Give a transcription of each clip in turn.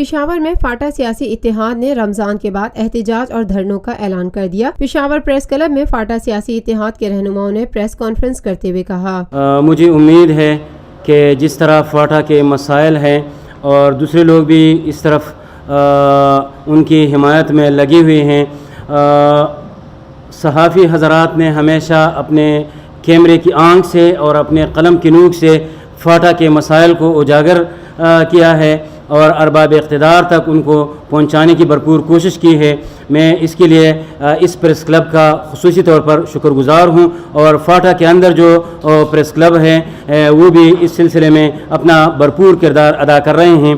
پشاور میں فاٹا سیاسی اتحاد نے رمضان کے بعد احتجاج اور دھرنوں کا اعلان کر دیا۔ پشاور پریس کلب میں فاٹا سیاسی اتحاد کے رہنماؤں نے پریس کانفرنس کرتے ہوئے کہا، مجھے امید ہے کہ جس طرح فاٹا کے مسائل ہیں اور دوسرے لوگ بھی اس طرف ان کی حمایت میں لگے ہوئے ہیں، صحافی حضرات نے ہمیشہ اپنے کیمرے کی آنکھ سے اور اپنے قلم کی نوک سے فاٹا کے مسائل کو اجاگر کیا ہے اور ارباب اقتدار تک ان کو پہنچانے کی بھرپور کوشش کی ہے۔ میں اس کے لیے اس پریس کلب کا خصوصی طور پر شکر گزار ہوں، اور فاٹا کے اندر جو پریس کلب ہیں وہ بھی اس سلسلے میں اپنا بھرپور کردار ادا کر رہے ہیں۔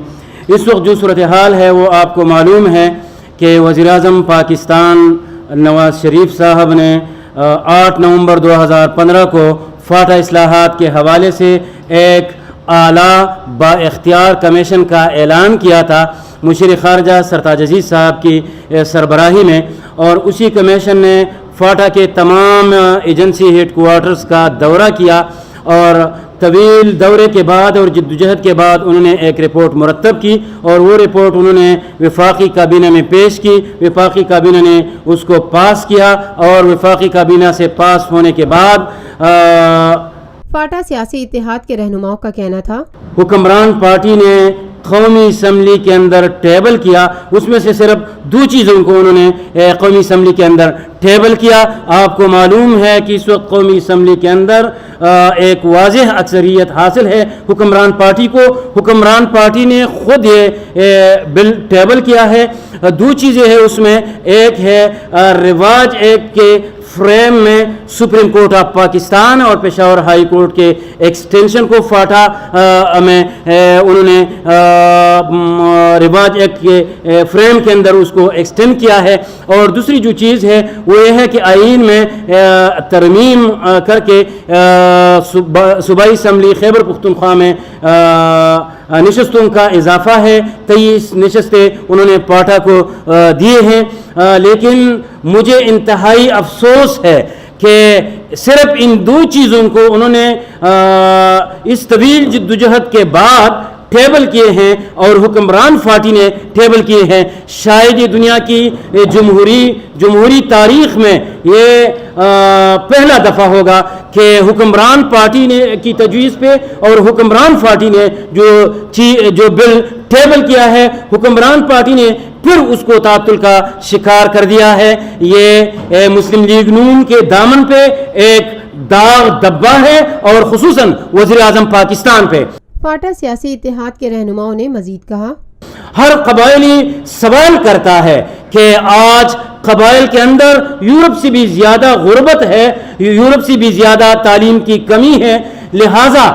اس وقت جو صورتحال ہے وہ آپ کو معلوم ہے کہ وزیر اعظم پاکستان نواز شریف صاحب نے 8 نومبر 2015 کو فاٹا اصلاحات کے حوالے سے ایک اعلیٰ با اختیار کمیشن کا اعلان کیا تھا مشیر خارجہ سرتاج عزیز صاحب کی سربراہی میں، اور اسی کمیشن نے فاٹا کے تمام ایجنسی ہیڈ کوارٹرز کا دورہ کیا، اور طویل دورے کے بعد اور جدوجہد کے بعد انہوں نے ایک رپورٹ مرتب کی، اور وہ رپورٹ انہوں نے وفاقی کابینہ میں پیش کی۔ وفاقی کابینہ نے اس کو پاس کیا، اور وفاقی کابینہ سے پاس ہونے کے بعد فاٹا سیاسی اتحاد کے رہنماؤں کا کہنا تھا، حکمران پارٹی نے قومی اسمبلی کے اندر ٹیبل کیا، اس میں سے صرف 2 چیزوں کو انہوں نے قومی اسمبلی کے اندر ٹیبل کیا۔ آپ کو معلوم ہے کہ اس وقت قومی اسمبلی کے اندر ایک واضح اکثریت حاصل ہے حکمران پارٹی کو۔ حکمران پارٹی نے خود یہ بل ٹیبل کیا ہے۔ 2 چیزیں ہیں اس میں، ایک ہے رواج ایک کے فریم میں سپریم کورٹ آف پاکستان اور پشاور ہائی کورٹ کے ایکسٹینشن کو فاٹا میں انہوں نے رواج ایکٹ کے فریم کے اندر اس کو ایکسٹینڈ کیا ہے، اور دوسری جو چیز ہے وہ یہ ہے کہ آئین میں ترمیم کر کے صوبائی اسمبلی خیبر پختونخوا میں نشستوں کا اضافہ ہے، 23 نشستیں انہوں نے پاٹا کو دیے ہیں۔ لیکن مجھے انتہائی افسوس ہے کہ صرف ان 2 چیزوں کو انہوں نے اس طویل جدوجہد کے بعد ٹیبل کیے ہیں، اور حکمران پارٹی نے ٹیبل کیے ہیں۔ شاید یہ دنیا کی جمہوری تاریخ میں یہ پہلا دفعہ ہوگا کہ حکمران پارٹی نے کی تجویز پہ اور حکمران پارٹی نے جو بل ٹیبل کیا ہے، حکمران پارٹی نے پھر اس کو تعطل کا شکار کر دیا ہے۔ یہ مسلم لیگ نون کے دامن پہ ایک داغ دبا ہے، اور خصوصاً وزیر اعظم پاکستان پہ۔ فاٹا سیاسی اتحاد کے رہنماؤں نے مزید کہا، ہر قبائلی سوال کرتا ہے کہ آج قبائل کے اندر یورپ سے بھی زیادہ غربت ہے، یورپ سے بھی زیادہ تعلیم کی کمی ہے، لہٰذا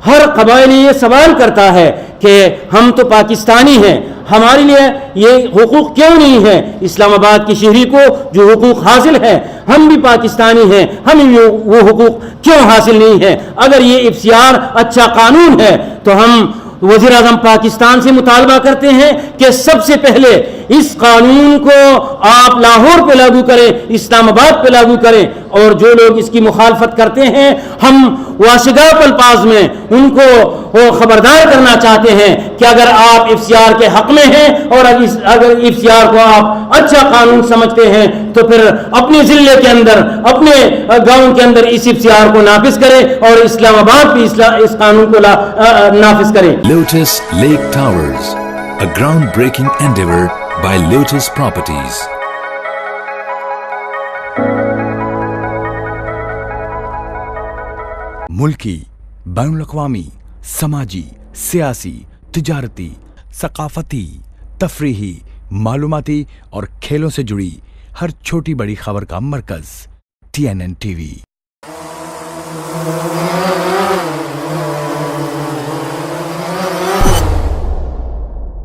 ہر قبائلی یہ سوال کرتا ہے کہ ہم تو پاکستانی ہیں، ہمارے لیے یہ حقوق کیوں نہیں ہے؟ اسلام آباد کی شہری کو جو حقوق حاصل ہے، ہم بھی پاکستانی ہیں، ہمیں وہ حقوق کیوں حاصل نہیں ہے؟ اگر یہ افسیار اچھا قانون ہے تو ہم وزیر اعظم پاکستان سے مطالبہ کرتے ہیں کہ سب سے پہلے اس قانون کو آپ لاہور پہ لاگو کریں، اسلام آباد پہ لاگو کریں، اور جو لوگ اس کی مخالفت کرتے ہیں ہم واشگاف الفاظ میں ان کو خبردار کرنا چاہتے ہیں کہ اگر آپ افسیار کے حق میں ہیں اور اگر افسیار کو آپ اچھا قانون سمجھتے ہیں تو پھر اپنے ضلع کے اندر، اپنے گاؤں کے اندر اس افسیار کو نافذ کریں اور اسلام آباد بھی اس قانون کو نافذ کریں۔ Lotus Lake Towers, a groundbreaking endeavor by Lotus Properties. ملکی، بین الاقوامی، سماجی، سیاسی، تجارتی، ثقافتی، تفریحی، معلوماتی اور کھیلوں سے جڑی ہر چھوٹی بڑی خبر کا مرکز TNN TV۔